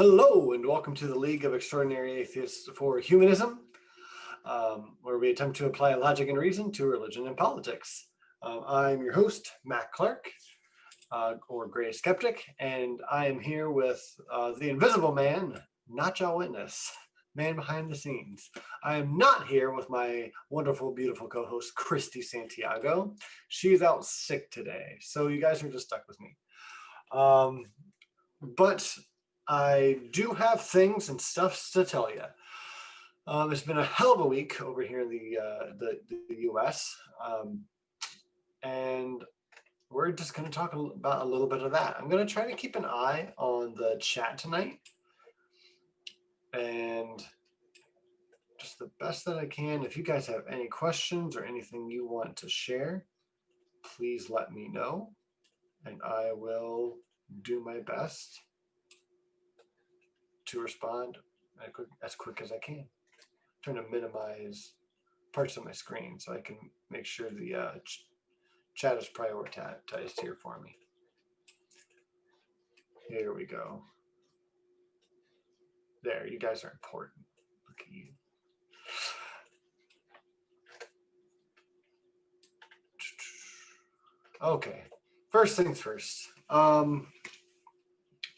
Hello, and welcome to the League of Extraordinary Atheists for Humanism, where we attempt to apply logic and reason to religion and politics. I'm your host, Matt Clark, or Gray Skeptic, and I am here with the invisible man, Nacho Witness, man behind the scenes. I am not here with my wonderful, beautiful co-host, Christy Santiago. She's out sick today, so you guys are just stuck with me. But I do have things and stuff to tell you. It's been a hell of a week over here in the U.S., and we're just going to talk about a little bit of that. I'm going to try to keep an eye on the chat tonight, and just the best that I can. If you guys have any questions or anything you want to share, please let me know, and I will do my best to respond as quick as I can. I'm trying to minimize parts of my screen so I can make sure the chat is prioritized here for me. Here we go. There, you guys are important. Look at you. Okay, first things first.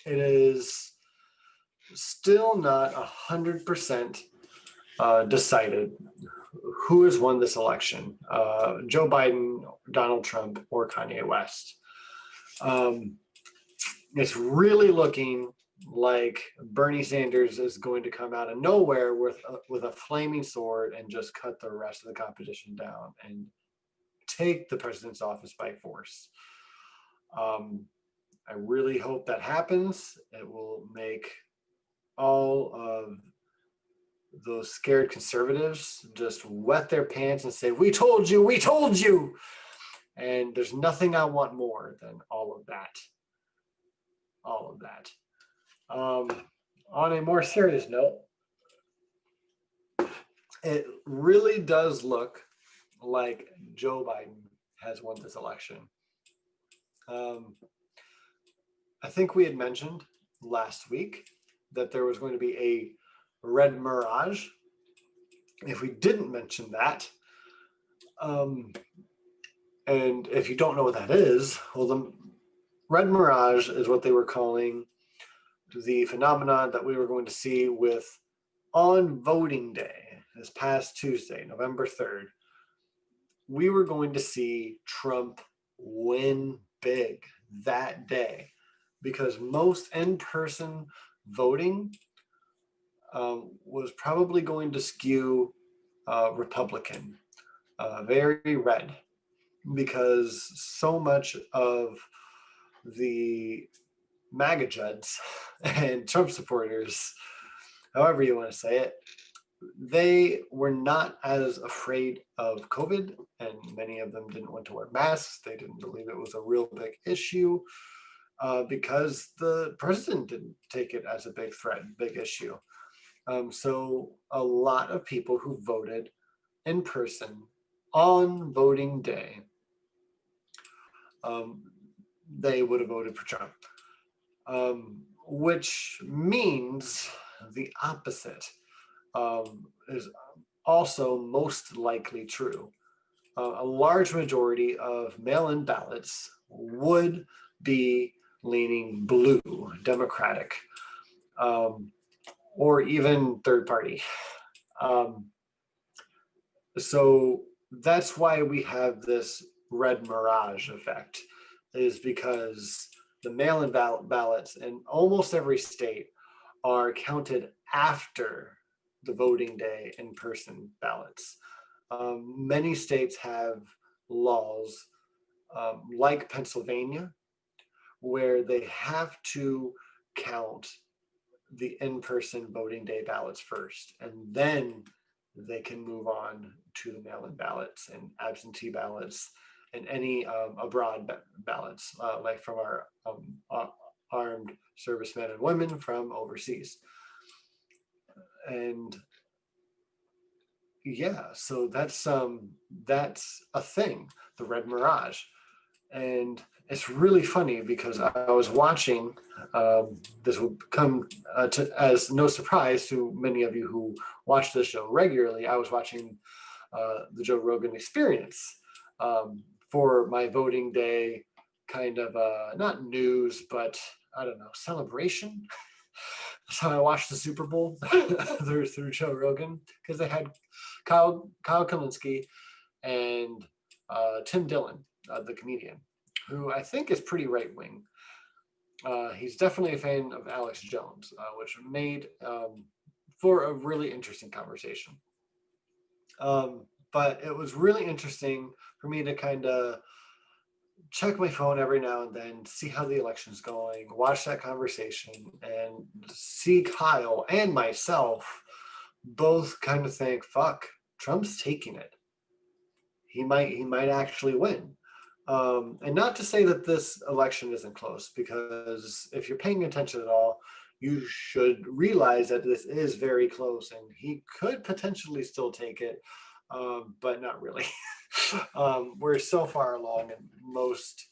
It is still not 100% decided who has won this election, Joe Biden, Donald Trump, or Kanye West. It's really looking like Bernie Sanders is going to come out of nowhere with a flaming sword and just cut the rest of the competition down and take the president's office by force. I really hope that happens. It will make all of those scared conservatives just wet their pants and say, we told you, we told you. And there's nothing I want more than all of that. All of that. On a more serious note, it really does look like Joe Biden has won this election. I think we had mentioned last week that there was going to be a red mirage. If we didn't mention that, and if you don't know what that is, well, the red mirage is what they were calling the phenomenon that we were going to see on voting day, this past Tuesday, November 3rd. We were going to see Trump win big that day because most in-person voting was probably going to skew Republican, very red, because so much of the MAGA Juds and Trump supporters, however you want to say it, they were not as afraid of COVID, and many of them didn't want to wear masks. They didn't believe it was a real big issue because the president didn't take it as a big threat, big issue. So a lot of people who voted in person on voting day, they would have voted for Trump, which means the opposite is also most likely true. A large majority of mail-in ballots would be leaning blue, Democratic, or even third party. So that's why we have this red mirage effect, is because the mail-in ballots in almost every state are counted after the voting day in-person ballots. Many states have laws like Pennsylvania, where they have to count the in-person voting day ballots first, and then they can move on to the mail-in ballots and absentee ballots and any abroad ballots, like from our armed servicemen and women from overseas. And yeah, so that's a thing, the red mirage. And it's really funny because I was watching, this will come as no surprise to many of you who watch this show regularly. I was watching the Joe Rogan Experience for my voting day kind of, not news, but I don't know, celebration. That's how I watched the Super Bowl through Joe Rogan, because they had Kyle Kalinske and Tim Dillon, the comedian, who I think is pretty right wing. He's definitely a fan of Alex Jones, which made for a really interesting conversation. But it was really interesting for me to kind of check my phone every now and then, see how the election's going, watch that conversation, and see Kyle and myself both kind of think, fuck, Trump's taking it. He might actually win. And not to say that this election isn't close, because if you're paying attention at all, you should realize that this is very close and he could potentially still take it, but not really. We're so far along, and most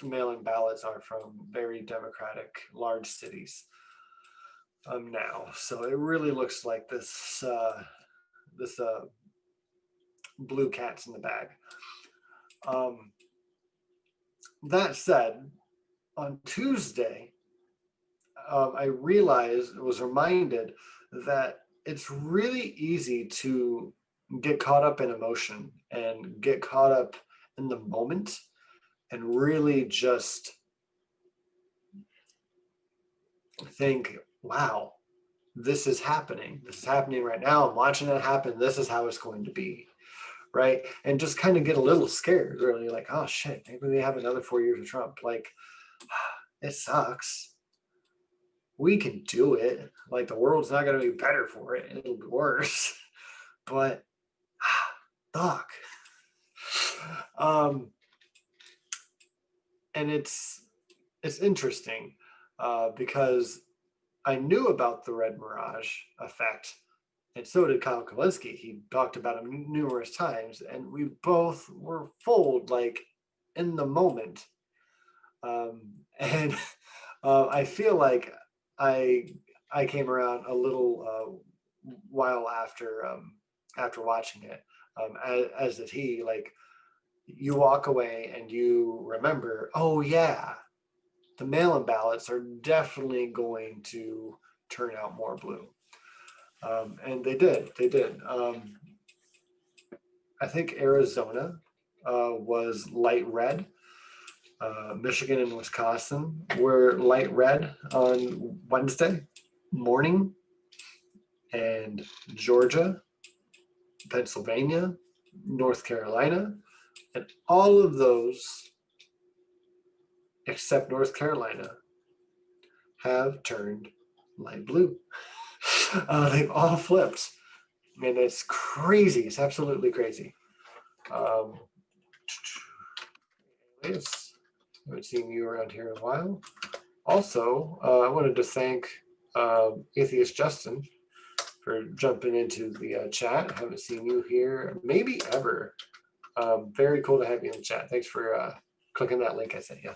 mail-in ballots are from very democratic large cities now. So it really looks like this blue cat's in the bag. That said, on Tuesday, I was reminded that it's really easy to get caught up in emotion and get caught up in the moment and really just think, wow, this is happening. This is happening right now. I'm watching it happen. This is how it's going to be. Right. And just kind of get a little scared, really, like, oh shit, maybe we have another 4 years of Trump. Like, it sucks. We can do it. Like, the world's not going to be better for it. It'll be worse. But, fuck. And it's interesting because I knew about the red mirage effect, and so did Kyle Kalinske. He talked about him numerous times, and we both were fooled, like, in the moment. And I feel like I came around a little while after watching it, as did he. Like, you walk away and you remember, oh yeah, the mail-in ballots are definitely going to turn out more blue. And they did. I think Arizona was light red. Michigan and Wisconsin were light red on Wednesday morning. And Georgia, Pennsylvania, North Carolina, and all of those, except North Carolina, have turned light blue. They've all flipped. And it's crazy. It's absolutely crazy. Yes, I haven't seen you around here in a while. Also, I wanted to thank Atheist Justin for jumping into the chat. I haven't seen you here maybe ever. Very cool to have you in the chat. Thanks for clicking that link I sent you.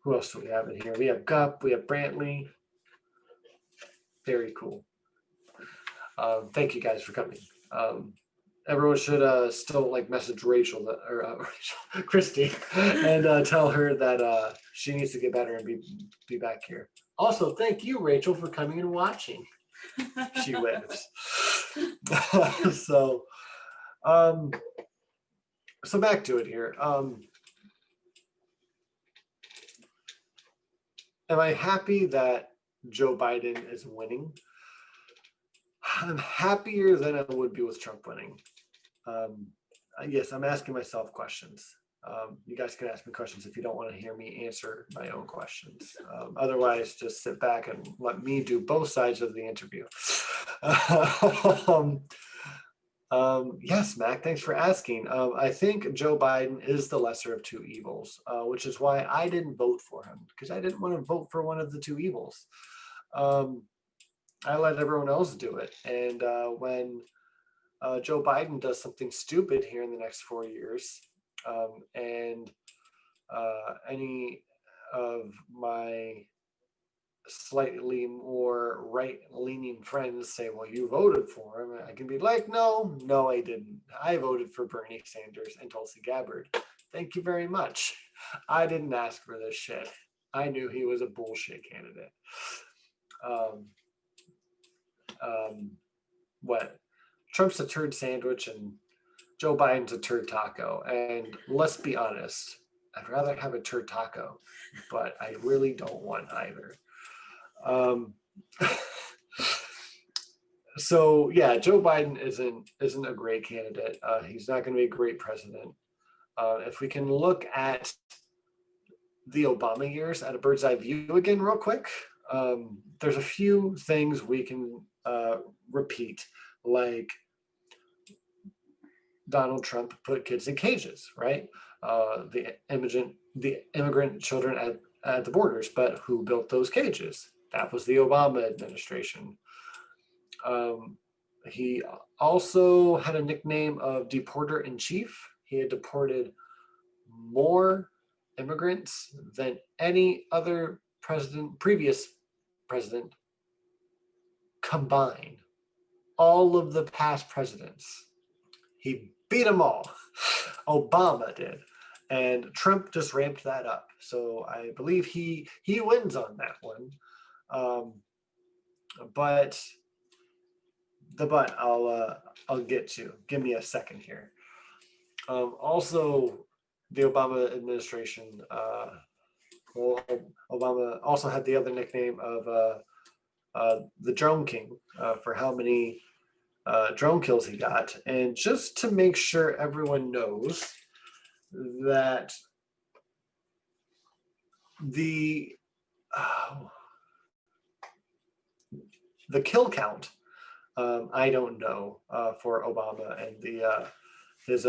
Who else do we have in here? We have Gup, we have Brantley. Very cool. Thank you guys for coming. Everyone should still like message Rachel or Christy and tell her that she needs to get better and be back here. Also, thank you, Rachel, for coming and watching. She waves. So back to it here. Am I happy that Joe Biden is winning? I'm happier than I would be with Trump winning. Yes, I'm asking myself questions. You guys can ask me questions if you don't want to hear me answer my own questions. Otherwise, just sit back and let me do both sides of the interview. Yes, Mac, thanks for asking. I think Joe Biden is the lesser of two evils, which is why I didn't vote for him, because I didn't want to vote for one of the two evils. I let everyone else do it. And when Joe Biden does something stupid here in the next 4 years, and any of my slightly more right-leaning friends say, well, you voted for him, I can be like, no, I didn't. I voted for Bernie Sanders and Tulsi Gabbard. Thank you very much. I didn't ask for this shit. I knew he was a bullshit candidate. What? Trump's a turd sandwich and Joe Biden's a turd taco. And let's be honest, I'd rather have a turd taco, but I really don't want either. So yeah, Joe Biden isn't a great candidate. He's not going to be a great president. If we can look at the Obama years at a bird's eye view again real quick, there's a few things we can repeat, like Donald Trump put kids in cages, right? The immigrant children at the borders, but who built those cages? That was the Obama administration. He also had a nickname of deporter in chief. He had deported more immigrants than any other previous president combined. All of the past presidents. He beat them all. Obama did. And Trump just ramped that up. So I believe he wins on that one. But I'll get to. Give me a second here. Also, the Obama administration, Obama also had the other nickname of the Drone King for how many drone kills he got. And just to make sure everyone knows that the kill count, I don't know for Obama and his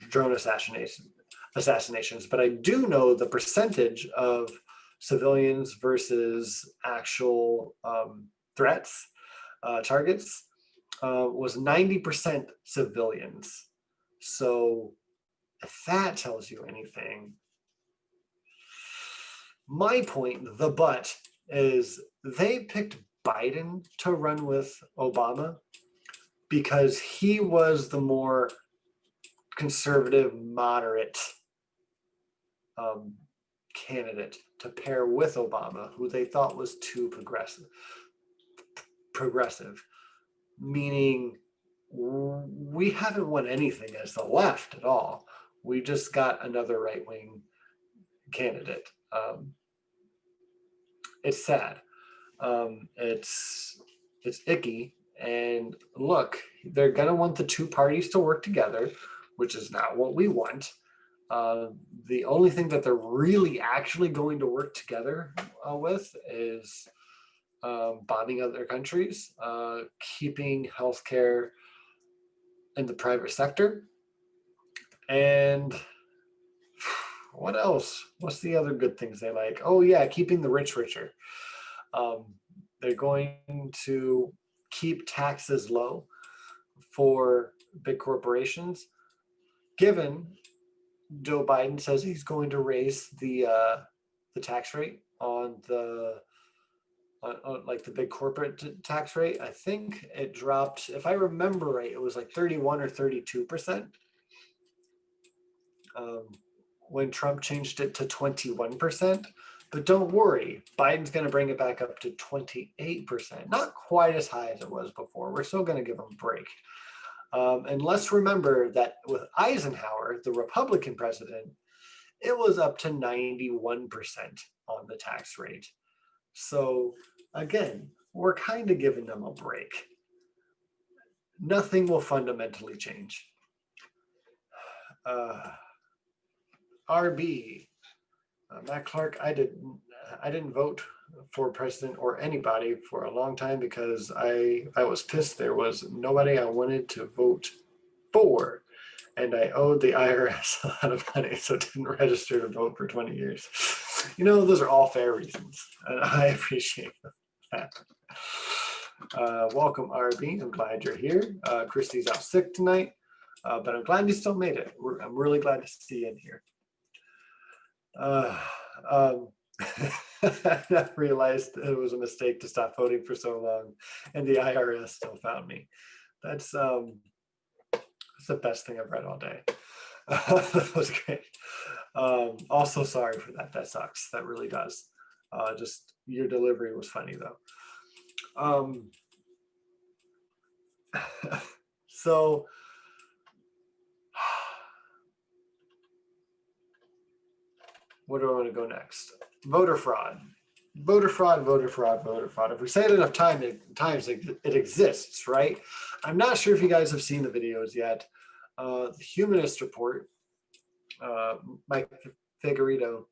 drone assassinations, but I do know the percentage of civilians versus actual threats, targets, was 90% civilians. So if that tells you anything, my point, the but, is they picked Biden to run with Obama because he was the more conservative, moderate candidate to pair with Obama, who they thought was too progressive, meaning we haven't won anything as the left at all. We just got another right-wing candidate. It's sad. It's icky. And look, they're going to want the two parties to work together, which is not what we want. The only thing that they're really actually going to work together with is bombing other countries, keeping healthcare in the private sector, and what else? What's the other good things they like? Oh yeah, keeping the rich richer. They're going to keep taxes low for big corporations. Given Joe Biden says he's going to raise the tax rate on the like the big corporate tax rate. I think it dropped, if I remember right, it was like 31 or 32%. When Trump changed it to 21%. But don't worry, Biden's going to bring it back up to 28%. Not quite as high as it was before. We're still going to give him a break. And let's remember that with Eisenhower, the Republican president, it was up to 91% on the tax rate. So again, we're kind of giving them a break. Nothing will fundamentally change. RB, Matt Clark, I didn't vote for president or anybody for a long time because I was pissed there was nobody I wanted to vote for, and I owed the IRS a lot of money, so didn't register to vote for 20 years. You know, those are all fair reasons, and I appreciate that. Welcome, RB. I'm glad you're here. Christy's out sick tonight, but I'm glad you still made it. I'm really glad to see you in here. I realized it was a mistake to stop voting for so long, and the IRS still found me. That's the best thing I've read all day. That was great. Also, sorry for that. That sucks. That really does. Just your delivery was funny though. So. Where do I want to go next? Voter fraud. Voter fraud, voter fraud, voter fraud. If we say it enough times, it exists, right? I'm not sure if you guys have seen the videos yet. The Humanist report, Mike Figueredo,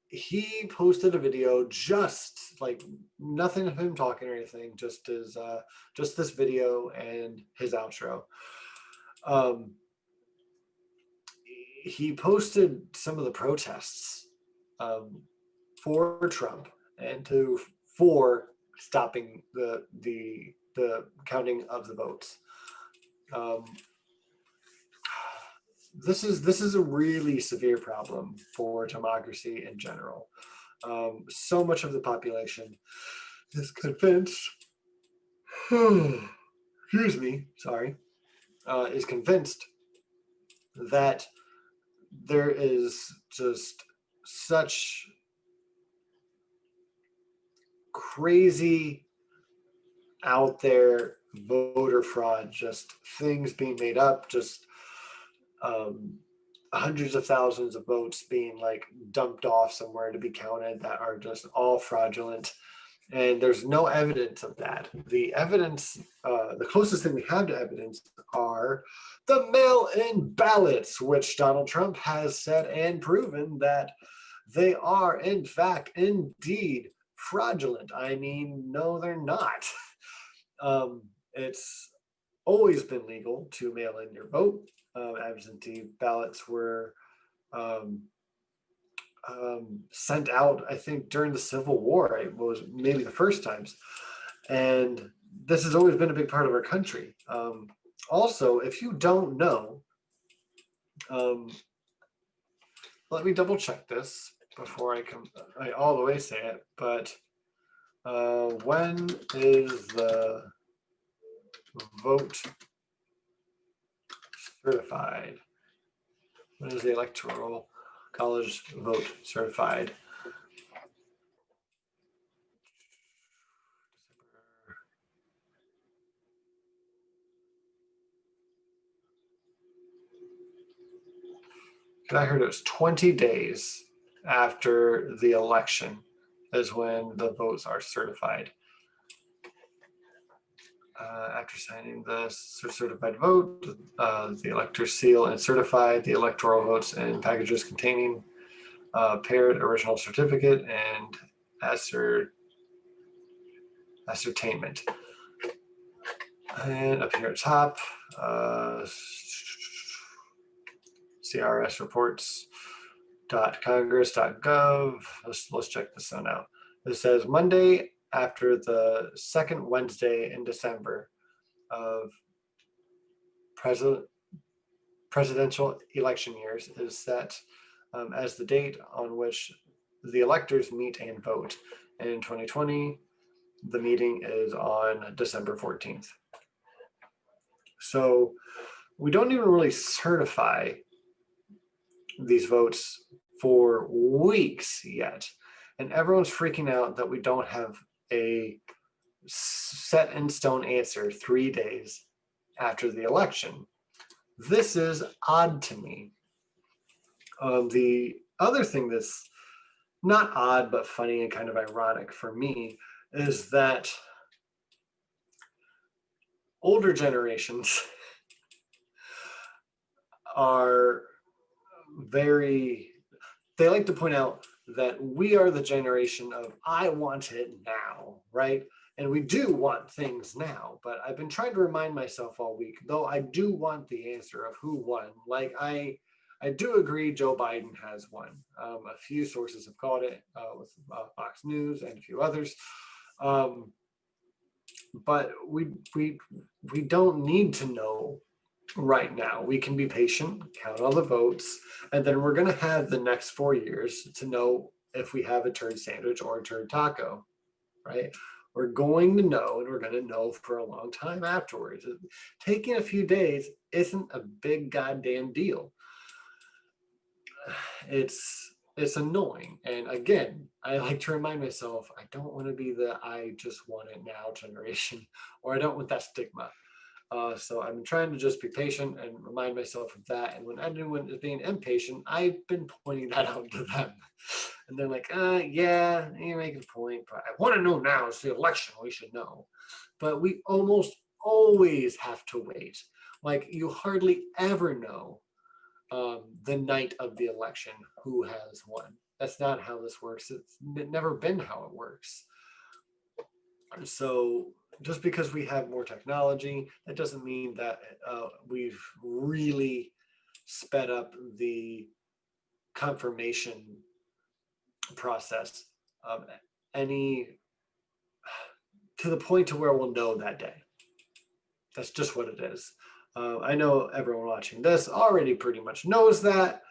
he posted a video, just like nothing of him talking or anything, just this video and his outro. He posted some of the protests for Trump and for stopping the counting of the votes. This is a really severe problem for democracy in general. So much of the population is convinced. Excuse me. Sorry. Is convinced that there is just such crazy out there voter fraud, just things being made up, just hundreds of thousands of votes being like dumped off somewhere to be counted that are just all fraudulent. And there's no evidence of that. The evidence, the closest thing we have to evidence are the mail-in ballots, which Donald Trump has said and proven that they are, in fact, indeed fraudulent. I mean, no, they're not. It's always been legal to mail in your vote. Absentee ballots were sent out, I think, during the Civil War. It was maybe the first times. And this has always been a big part of our country. Also, if you don't know, let me double check this before I all the way say it, but when is the vote certified? When is the Electoral College vote certified? I heard it was 20 days after the election is when the votes are certified. After signing the certified vote, the electors seal and certify the electoral votes in packages containing paired original certificate and ascertainment. And up here at top, CRS reports.congress.gov. Let's check this one out. It says Monday after the second Wednesday in December of presidential election years is set as the date on which the electors meet and vote. And in 2020, the meeting is on December 14th. So we don't even really certify these votes for weeks yet. And everyone's freaking out that we don't have a set in stone answer 3 days after the election. This is odd to me. The other thing that's not odd, but funny and kind of ironic for me is that older generations are they like to point out that we are the generation of I want it now, right? And we do want things now, but I've been trying to remind myself all week, though I do want the answer of who won. Like I do agree Joe Biden has won. A few sources have called it with Fox News and a few others. But we don't need to know right now. We can be patient, count all the votes, and then we're going to have the next 4 years to know if we have a turd sandwich or a turd taco, right? We're going to know, and we're going to know for a long time afterwards. Taking a few days isn't a big goddamn deal. It's annoying. And again, I like to remind myself, I don't want to be the I just want it now generation, or I don't want that stigma. So I'm trying to just be patient and remind myself of that. And when anyone is being impatient, I've been pointing that out to them. And they're like, yeah, you're making a point, but I want to know now. It's the election. We should know. But we almost always have to wait. Like you hardly ever know the night of the election who has won. That's not how this works. It's never been how it works. So just because we have more technology, that doesn't mean that we've really sped up the confirmation process to the point to where we'll know that day. That's just what it is. I know everyone watching this already pretty much knows that,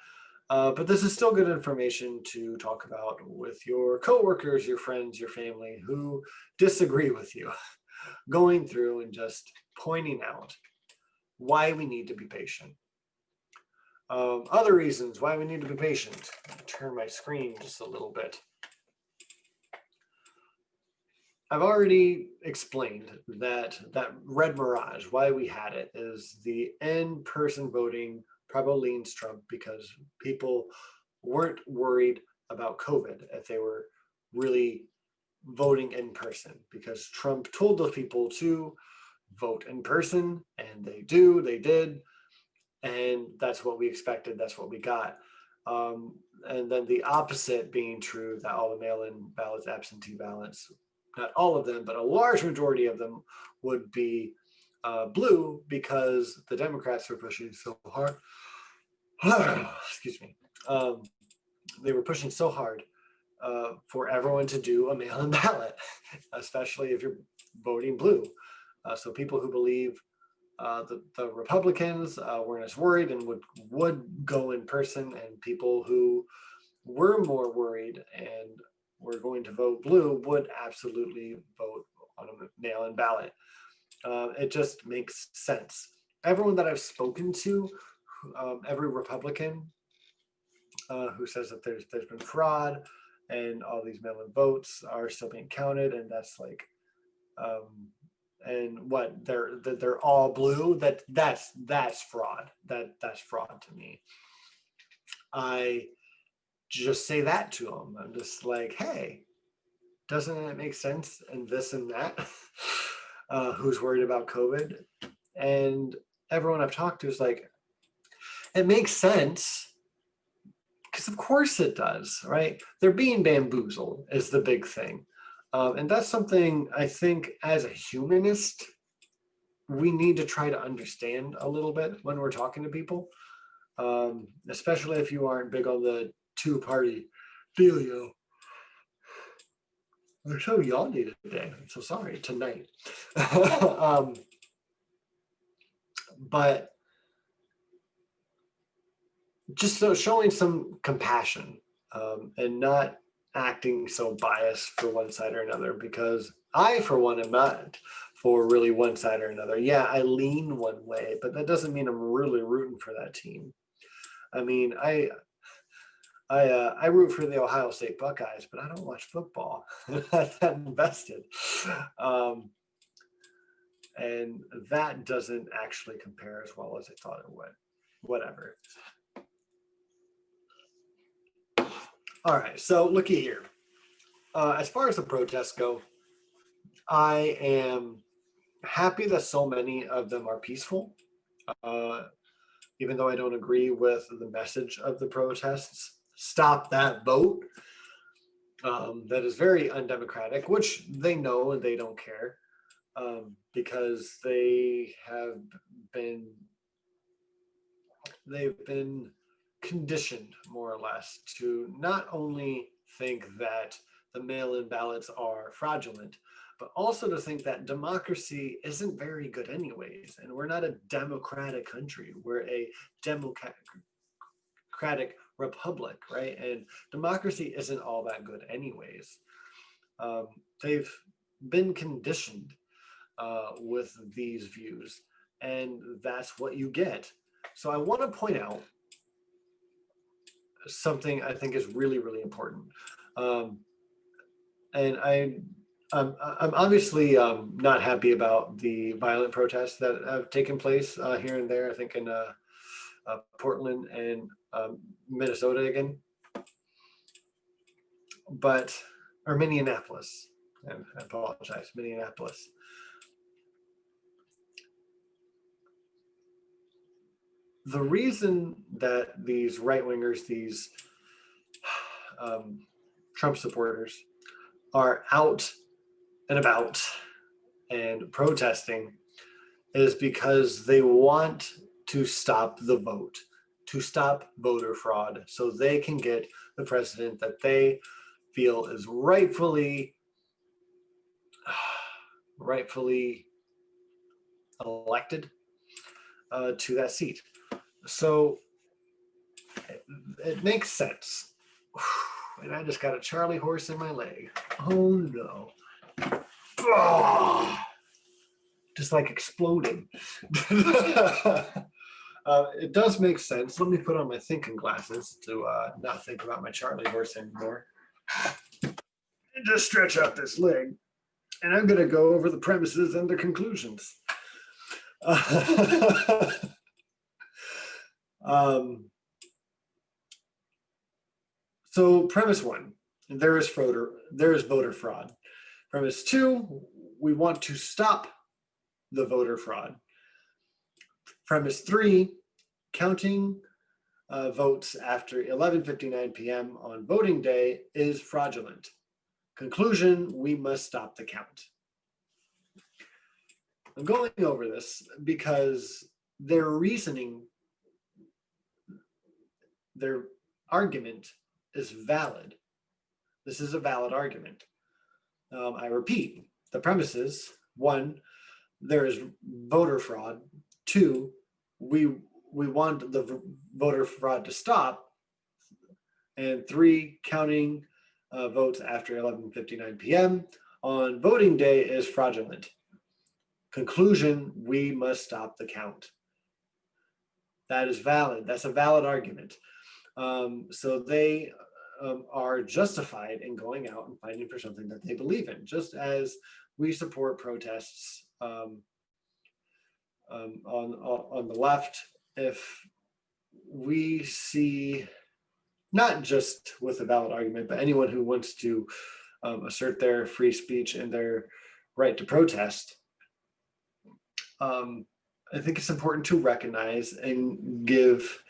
but this is still good information to talk about with your coworkers, your friends, your family who disagree with you, going through and just pointing out why we need to be patient. Other reasons why we need to be patient. Turn my screen just a little bit. I've already explained that red mirage, why we had it, is the in-person voting probably leans Trump because people weren't worried about COVID if they were really voting in person, because Trump told those people to vote in person, and they did, and that's what we expected, that's what we got. And then the opposite being true, that all the mail-in ballots, absentee ballots, not all of them, but a large majority of them would be blue because the Democrats were pushing so hard. Excuse me. They were pushing so hard for everyone to do a mail-in ballot, especially if you're voting blue. So people who believe the Republicans weren't as worried and would go in person, and people who were more worried and were going to vote blue would absolutely vote on a mail-in ballot. It just makes sense. Everyone that I've spoken to, every Republican who says that there's been fraud and all these mail-in votes are still being counted, and that's like, and what they're all blue. That's fraud. That's fraud to me. I just say that to them. I'm just like, hey, doesn't it make sense and this and that? who's worried about COVID. And everyone I've talked to is like, it makes sense. Because of course it does, right? They're being bamboozled is the big thing. And that's something I think as a humanist, we need to try to understand a little bit when we're talking to people, especially if you aren't big on the two-party dealio. We're so yawny today. I'm so sorry, tonight. But just so showing some compassion and not acting so biased for one side or another, because I, for one, am not for really one side or another. Yeah, I lean one way, but that doesn't mean I'm really rooting for that team. I mean, I root for the Ohio State Buckeyes, but I don't watch football. I'm not that invested. And that doesn't actually compare as well as I thought it would. Whatever. All right, so looky here. As far as the protests go, I am happy that so many of them are peaceful, even though I don't agree with the message of the protests. Stop that vote. That is very undemocratic, which they know and they don't care, because they've been conditioned more or less to not only think that the mail-in ballots are fraudulent, but also to think that democracy isn't very good anyways. And we're not a democratic country. We're a democratic republic, right? And democracy isn't all that good anyways. They've been conditioned with these views, and that's what you get. So I want to point out something I think is really, really important. And I'm obviously not happy about the violent protests that have taken place here and there. I think in Portland and Minnesota again, or Minneapolis. I apologize, Minneapolis. The reason that these right-wingers, these Trump supporters, are out and about and protesting is because they want to stop the vote, to stop voter fraud, so they can get the president that they feel is rightfully elected to that seat. So it makes sense. And I just got a Charlie horse in my leg. Oh no. Oh, just like exploding. It does make sense. Let me put on my thinking glasses to not think about my Charlie horse anymore. And just stretch out this leg. And I'm going to go over the premises and the conclusions. So premise one, there is voter fraud. Premise two, we want to stop the voter fraud. Premise three, counting votes after 11:59 p.m. on voting day is fraudulent. Conclusion, we must stop the count. I'm going over this because their reasoning, their argument is valid. This is a valid argument. I repeat, the premises: one, there is voter fraud. Two, we want the voter fraud to stop. And three, counting votes after 11:59 p.m. on voting day is fraudulent. Conclusion, we must stop the count. That is valid. That's a valid argument. So they are justified in going out and fighting for something that they believe in, just as we support protests on the left. If we see, not just with a valid argument, but anyone who wants to assert their free speech and their right to protest, I think it's important to recognize and give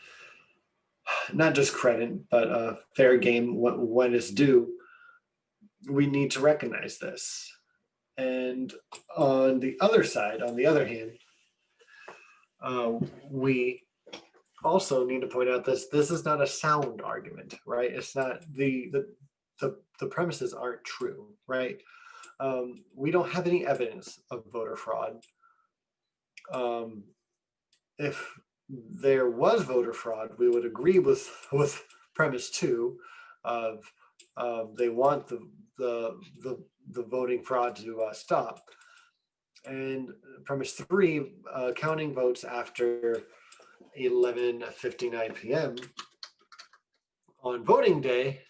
not just credit, but fair game when it's due. We need to recognize this. And on the other side, on the other hand, we also need to point out this is not a sound argument, right? It's not the premises aren't true, right? We don't have any evidence of voter fraud. If there was voter fraud, we would agree with premise 2 of they want the voting fraud to stop, and premise 3, counting votes after 11:59 p.m. on voting day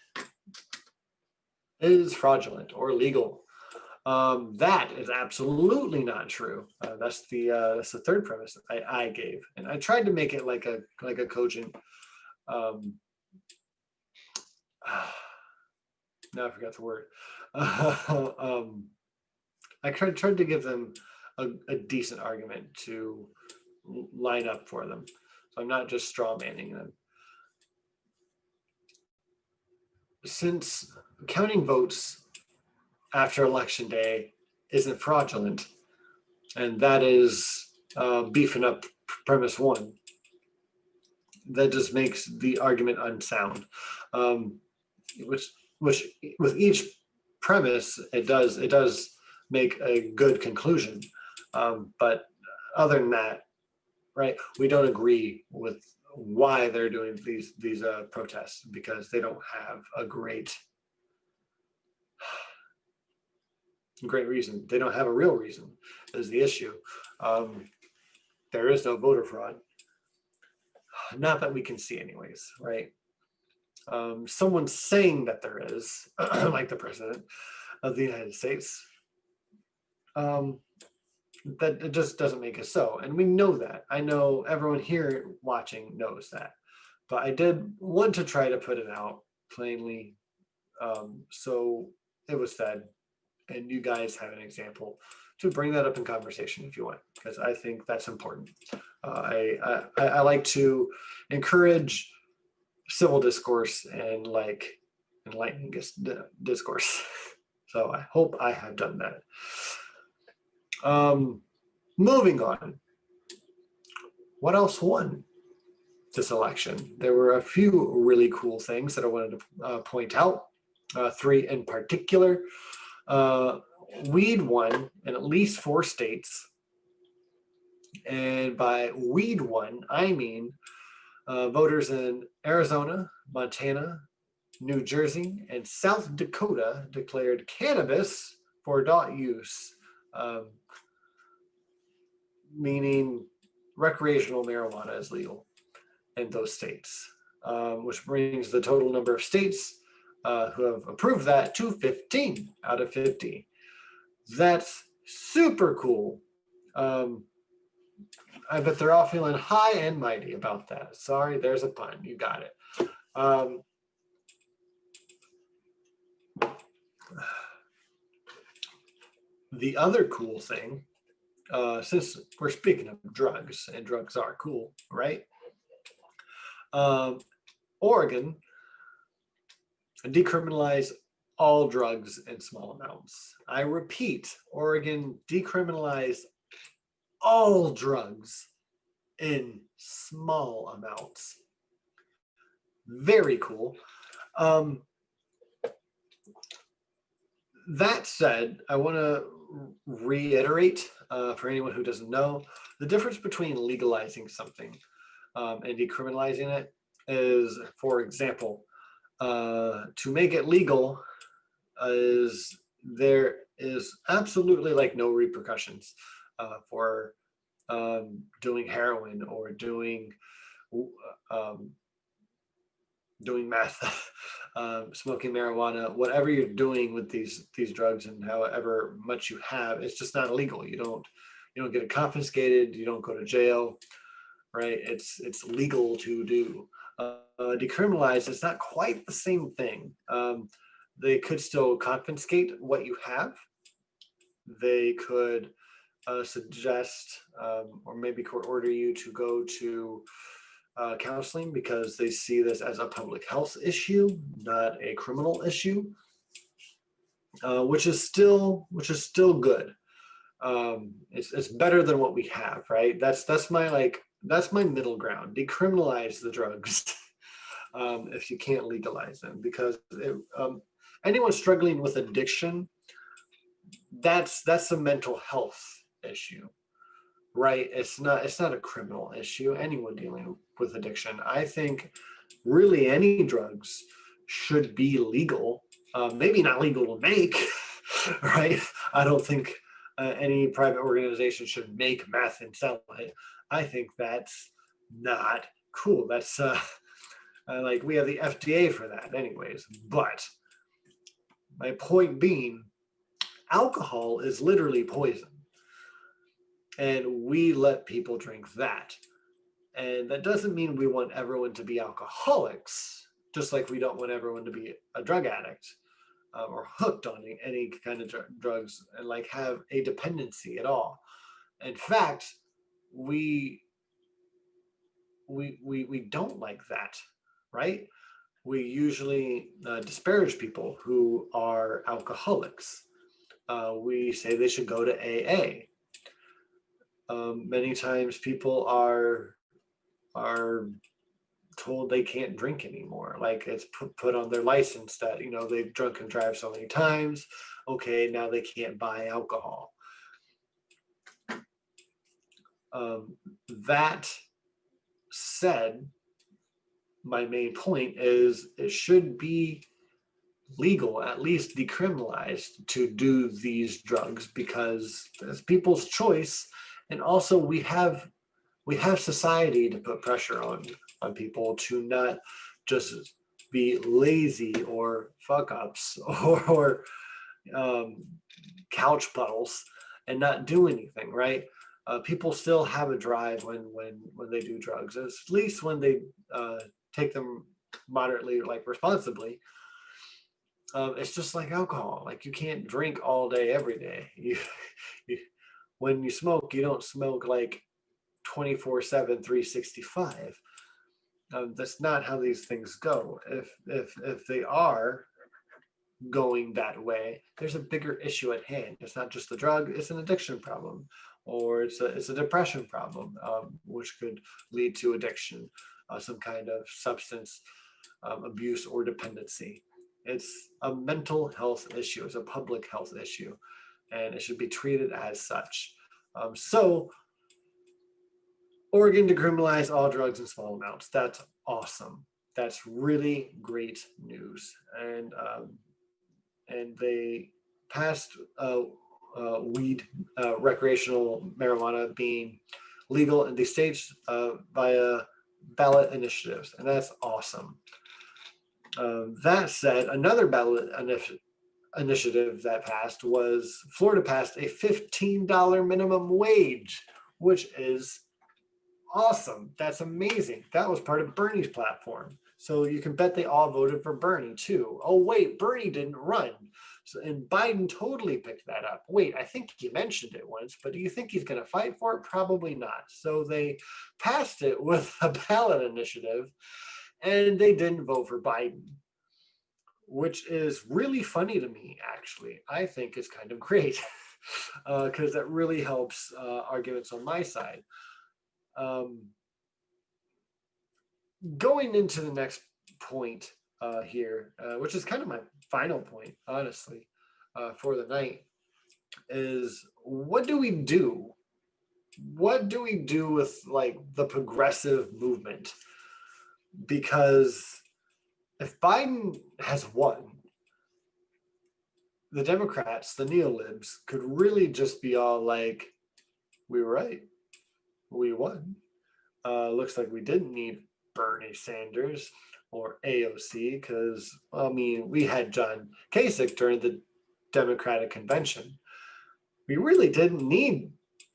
is fraudulent or illegal. That is absolutely not true. That's the third premise I gave, and I tried to make it like a cogent. Now I forgot the word. I tried to give them a decent argument to line up for them, so I'm not just straw manning them. Since counting votes after election day isn't fraudulent, and that is beefing up premise 1, that just makes the argument unsound. Which with each premise, it does make a good conclusion, but other than that, right, we don't agree with why they're doing these protests, because they don't have a great reason. They don't have a real reason is the issue. There is no voter fraud, not that we can see anyways, right? Someone saying that there is, like the president of the United States, that it just doesn't make it so. And we know that. I know everyone here watching knows that. But I did want to try to put it out plainly, so it was said, and you guys have an example to bring that up in conversation if you want, because I think that's important. I like to encourage civil discourse and like enlightening discourse. So I hope I have done that. Moving on. What else won this election? There were a few really cool things that I wanted to point out. 3 in particular. Weed won in at least 4 states. And by weed won, I mean voters in Arizona, Montana, New Jersey, and South Dakota declared cannabis for adult use, meaning recreational marijuana is legal in those states, which brings the total number of states who have approved that to 15 out of 50. That's super cool. I bet they're all feeling high and mighty about that. Sorry, there's a pun. You got it. The other cool thing, since we're speaking of drugs, and drugs are cool, right? Oregon decriminalized all drugs in small amounts. I repeat, Oregon decriminalized all drugs in small amounts. Very cool. That said, I want to reiterate for anyone who doesn't know, the difference between legalizing something and decriminalizing it is, for example, to make it legal is there is absolutely like no repercussions for doing heroin or doing meth, smoking marijuana, whatever you're doing with these drugs and however much you have, it's just not illegal. You don't get it confiscated. You don't go to jail, right? It's legal to do. Decriminalized, it's not quite the same thing. They could still confiscate what you have. They could suggest or maybe court order you to go to counseling because they see this as a public health issue, not a criminal issue, which is still good. It's better than what we have, right? That's my middle ground. Decriminalize the drugs if you can't legalize them, because anyone struggling with addiction, that's a mental health issue, right? It's not a criminal issue. Anyone dealing with addiction, I think, really any drugs should be legal. Maybe not legal to make, right? I don't think any private organization should make meth and sell it. I think that's not cool. That's like we have the FDA for that, anyways. But my point being, alcohol is literally poison, and we let people drink that. And that doesn't mean we want everyone to be alcoholics, just like we don't want everyone to be a drug addict or hooked on any kind of drugs and like have a dependency at all. In fact, we don't like that, right? We usually disparage people who are alcoholics. We say they should go to AA. Many times people are told they can't drink anymore. Like it's put on their license that, they've drunk and drive so many times. Okay, now they can't buy alcohol. That said, my main point is it should be legal, at least decriminalized, to do these drugs, because it's people's choice. And also we have society to put pressure on people to not just be lazy or fuck ups or couch puddles and not do anything, right? People still have a drive when they do drugs, at least when they take them moderately, like responsibly. It's just like alcohol. Like you can't drink all day, every day. When you smoke, you don't smoke like 24/7, 365. That's not how these things go. If they are going that way, there's a bigger issue at hand. It's not just the drug; it's an addiction problem, or it's a depression problem, which could lead to addiction, some kind of substance abuse or dependency. It's a mental health issue. It's a public health issue, and it should be treated as such. So Oregon decriminalized all drugs in small amounts. That's awesome. That's really great news. And they passed weed, recreational marijuana being legal in these states via ballot initiatives, and that's awesome. That said, another ballot initiative that passed was Florida passed a $15 minimum wage, which is awesome. That's amazing. That was part of Bernie's platform. So you can bet they all voted for Bernie too. Oh wait, Bernie didn't run. So, and Biden totally picked that up. Wait, I think he mentioned it once, but do you think he's going to fight for it? Probably not. So they passed it with a ballot initiative, and they didn't vote for Biden, which is really funny to me, actually. I think is kind of great because that really helps arguments on my side. Going into the next point here, which is kind of my final point, honestly, for the night, is what do we do? What do we do with like the progressive movement? Because if Biden has won, the Democrats, the neolibs, could really just be all like, we were right, we won. Looks like we didn't need Bernie Sanders or AOC because, I mean, we had John Kasich during the Democratic convention. We really didn't need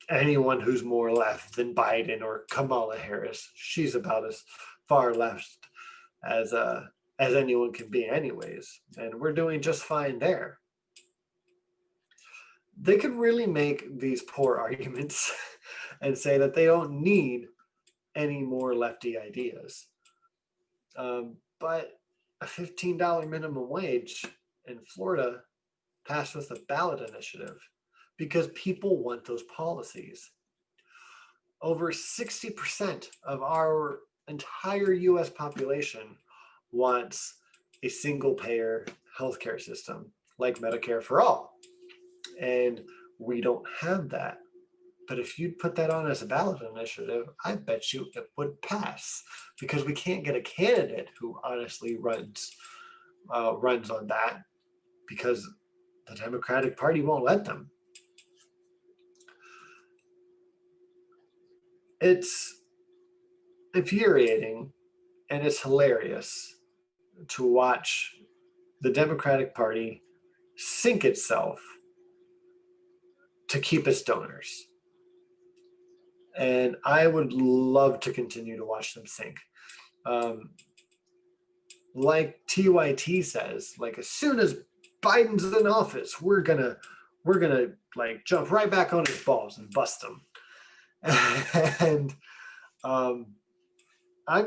anyone who's more left than Biden or Kamala Harris. She's about as far left as anyone can be anyways, and we're doing just fine there. they could really make these poor arguments and say that they don't need any more lefty ideas. But a $15 minimum wage in Florida passed with a ballot initiative because people want those policies. Over 60% of our entire US population wants a single payer healthcare system like Medicare for all. And we don't have that. But if you'd put that on as a ballot initiative, I bet you it would pass, because we can't get a candidate who honestly runs on that, because the Democratic Party won't let them. It's infuriating and it's hilarious to watch the Democratic Party sink itself to keep its donors. And I would love to continue to watch them sink. Like TYT says, like, as soon as Biden's in office, we're gonna like jump right back on his balls and bust him. And I'm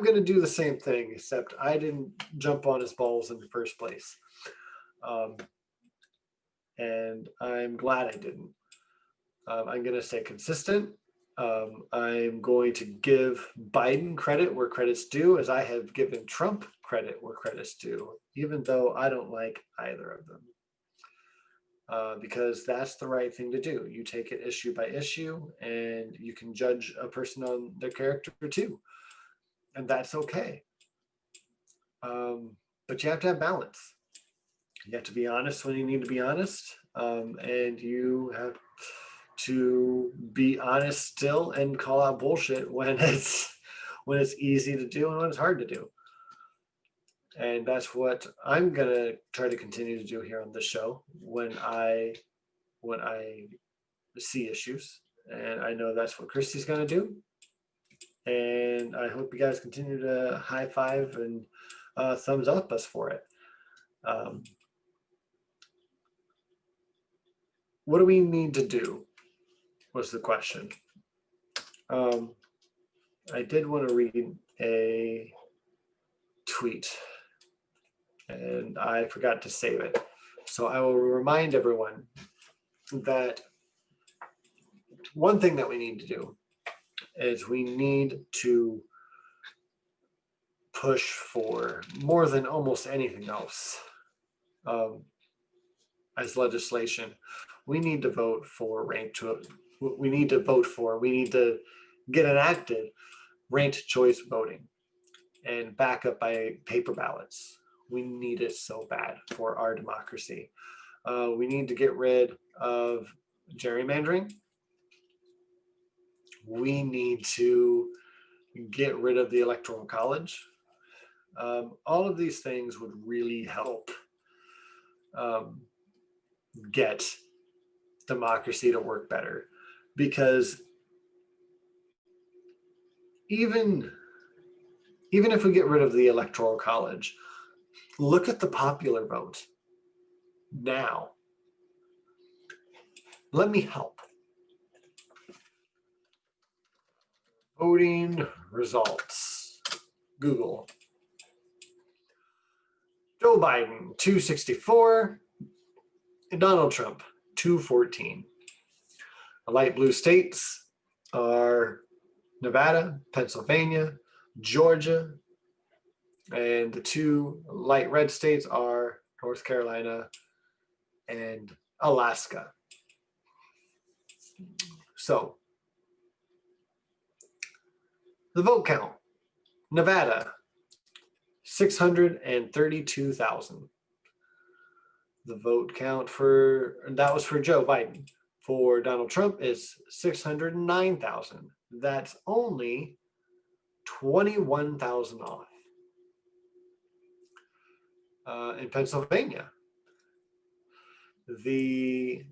gonna do the same thing, except I didn't jump on his balls in the first place. And I'm glad I didn't. I'm gonna stay consistent. I'm going to give Biden credit where credit's due, as I have given Trump credit where credit's due, even though I don't like either of them. Because that's the right thing to do. You take it issue by issue, and you can judge a person on their character too. And that's okay. But you have to have balance. You have to be honest when you need to be honest. And you have to be honest still and call out bullshit when it's easy to do and when it's hard to do. And that's what I'm gonna try to continue to do here on this show when I see issues. And I know that's what Christy's gonna do. And I hope you guys continue to high five and thumbs up us for it. What do we need to do was the question. I did want to read a tweet and I forgot to save it. So I will remind everyone that one thing that we need to do is we need to push for more than almost anything else as legislation. We need to vote for we need to get enacted ranked choice voting and back up by paper ballots. We need it so bad for our democracy. We need to get rid of gerrymandering. We need to get rid of the Electoral College. All of these things would really help get democracy to work better, because even if we get rid of the Electoral College, look at the popular vote now. Let me help. Voting results. Google. Joe Biden, 264. Donald Trump, 214. The light blue states are Nevada, Pennsylvania, Georgia, and the two light red states are North Carolina and Alaska. So, the vote count. Nevada, 632,000. The vote count that was for Joe Biden. For Donald Trump is 609,000. That's only 21,000 off. In Pennsylvania, the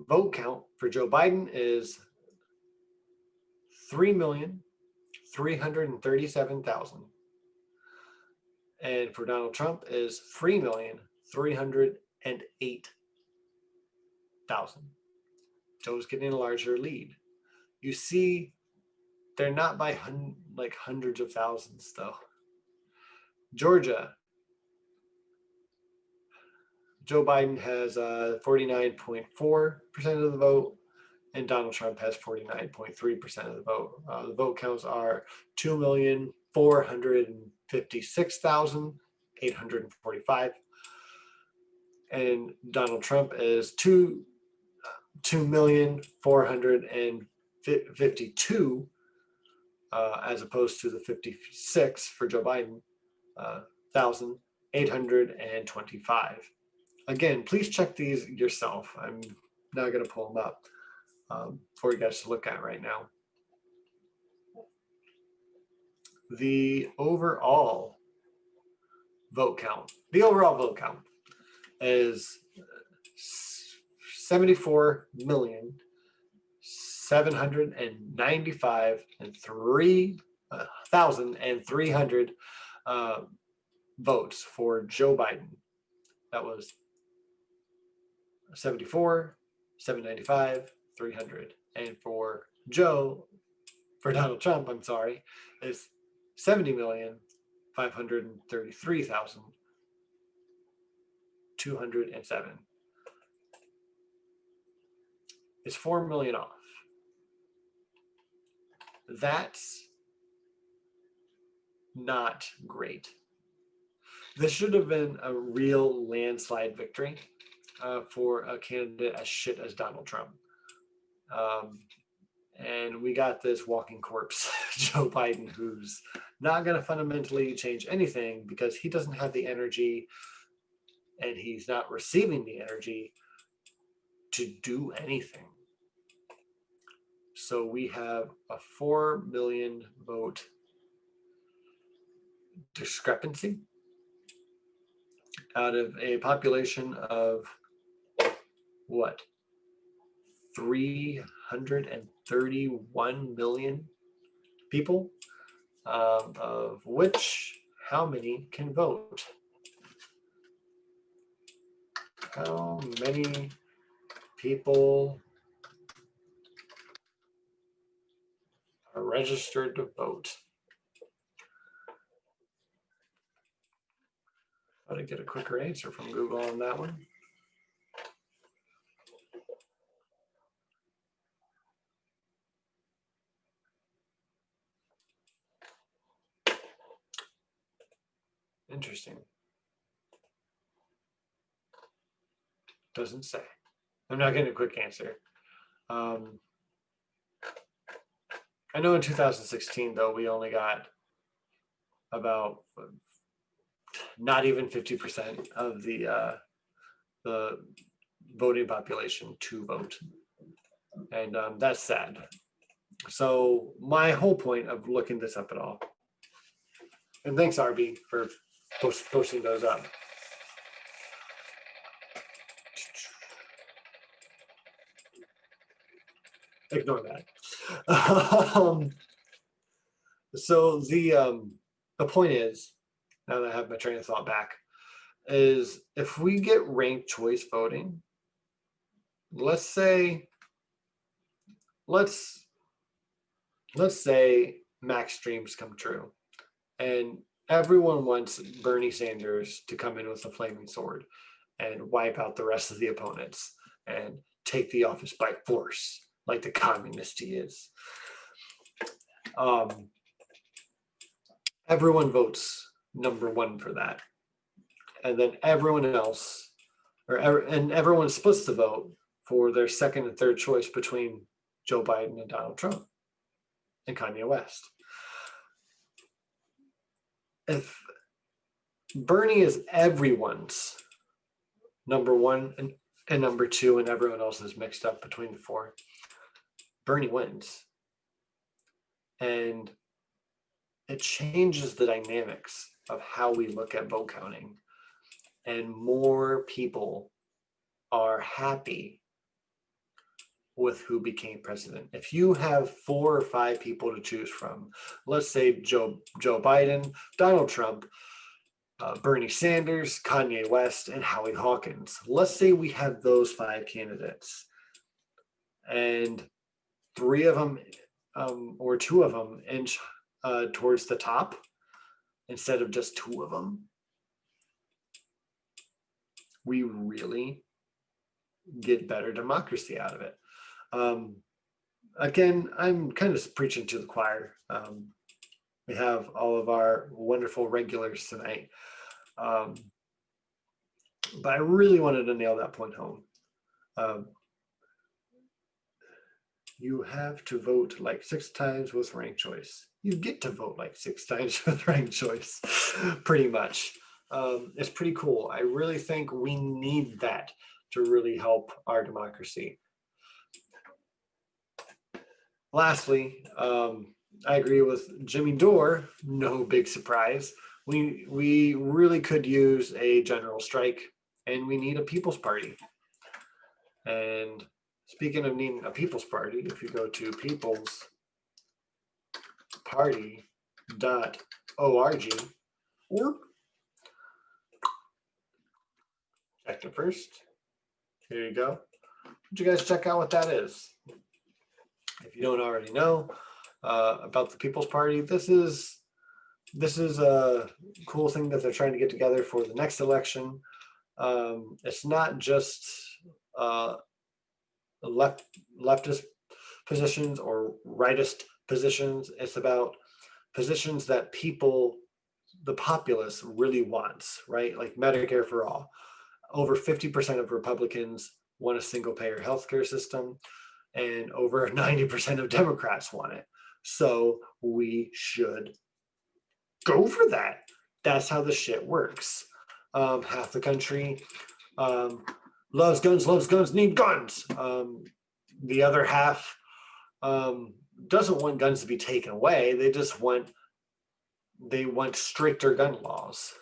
vote count for Joe Biden is 3,337,000. And for Donald Trump is 3,308,000. Joe's getting a larger lead. You see, they're not by like hundreds of thousands, though. Georgia, Joe Biden has 49.4% of the vote, and Donald Trump has 49.3% of the vote. The vote counts are 2,456,845, and Donald Trump is 2,452,000, as opposed to the 56 for Joe Biden, 1,825. Again, please check these yourself. I'm not going to pull them up for you guys to look at right now. The overall vote count is 74,795,300 votes for Joe Biden. That was 74,795,300, and for Donald Trump, I'm sorry, is 70,533,207. It's 4 million off. That's not great. This should have been a real landslide victory for a candidate as shit as Donald Trump. And we got this walking corpse, Joe Biden, who's not going to fundamentally change anything because he doesn't have the energy and he's not receiving the energy to do anything. So we have a 4 million vote discrepancy out of a population of what? 331 million people, of which how many can vote? How many people are registered to vote? How to get a quicker answer from Google on that one. Interesting. Doesn't say. I'm not getting a quick answer. I know in 2016, though, we only got about not even 50% of the voting population to vote. And that's sad. So my whole point of looking this up at all, and thanks RB for posting those up. Ignore that. So the point is, now that I have my train of thought back, is if we get ranked choice voting, let's say max dreams come true and everyone wants Bernie Sanders to come in with a flaming sword and wipe out the rest of the opponents and take the office by force like the communist he is. Everyone votes number one for that, and then everyone else, and everyone splits the vote for their second and third choice between Joe Biden and Donald Trump and Kanye West. If Bernie is everyone's number one and number two, and everyone else is mixed up between the four, Bernie wins. And it changes the dynamics of how we look at vote counting. And more people are happy with who became president. If you have 4 or 5 people to choose from, let's say Joe Biden, Donald Trump, Bernie Sanders, Kanye West, and Howie Hawkins. Let's say we have those 5 candidates. and 3 of them or 2 of them inch towards the top instead of just 2 of them, we really get better democracy out of it. Again, I'm kind of preaching to the choir. We have all of our wonderful regulars tonight. But I really wanted to nail that point home. You have to vote like 6 times with ranked choice. You get to vote like 6 times with ranked choice, pretty much. It's pretty cool. I really think we need that to really help our democracy. Lastly, I agree with Jimmy Dore, no big surprise. We really could use a general strike, and we need a People's Party. And speaking of needing a People's Party, if you go to peoplesparty.org, or check it first. Here you go. Would you guys check out what that is? If you don't already know about the People's Party, this is a cool thing that they're trying to get together for the next election. It's not just leftist positions or rightist positions. It's about positions that the populace really wants, right? Like Medicare for all. Over 50% of Republicans want a single-payer healthcare system, and over 90% of Democrats want it. So we should go for that. That's how the shit works. Half the country loves guns, need guns. The other half doesn't want guns to be taken away. They want stricter gun laws.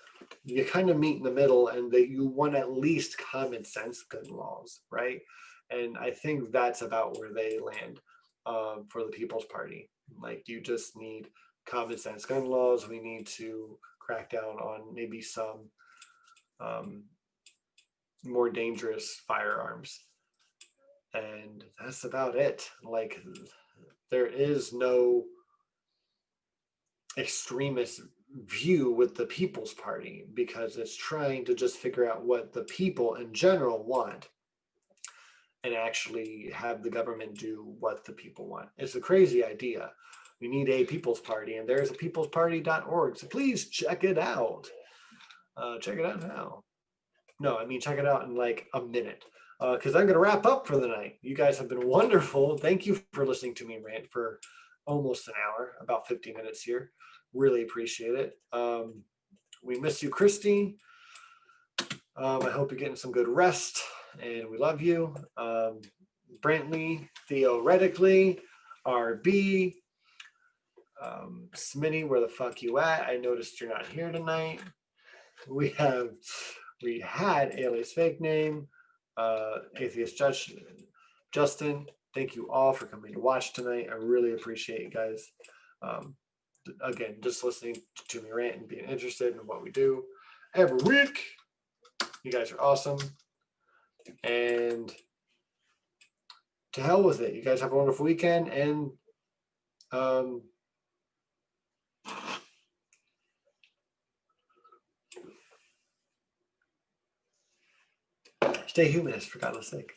You kind of meet in the middle, and you want at least common sense gun laws, right? And I think that's about where they land for the People's Party. Like, you just need common sense gun laws. We need to crack down on maybe some more dangerous firearms. And that's about it. Like, there is no extremist view with the People's Party, because it's trying to just figure out what the people in general want and actually have the government do what the people want. It's a crazy idea. We need a People's Party, and there's a peoplesparty.org. So please check it out. Check it out now. No, I mean, check it out in like a minute, because I'm going to wrap up for the night. You guys have been wonderful. Thank you for listening to me rant for almost an hour, about 50 minutes here. Really appreciate it. We miss you, Christy. I hope you're getting some good rest, and we love you. Brantley, theoretically, RB, Smitty, where the fuck you at? I noticed you're not here tonight. We had Alias Fake Name, Atheist Justin. Thank you all for coming to watch tonight. I really appreciate you guys. Again, just listening to me rant and being interested in what we do every week. You guys are awesome. And to hell with it. You guys have a wonderful weekend, and stay humanist, for God's sake.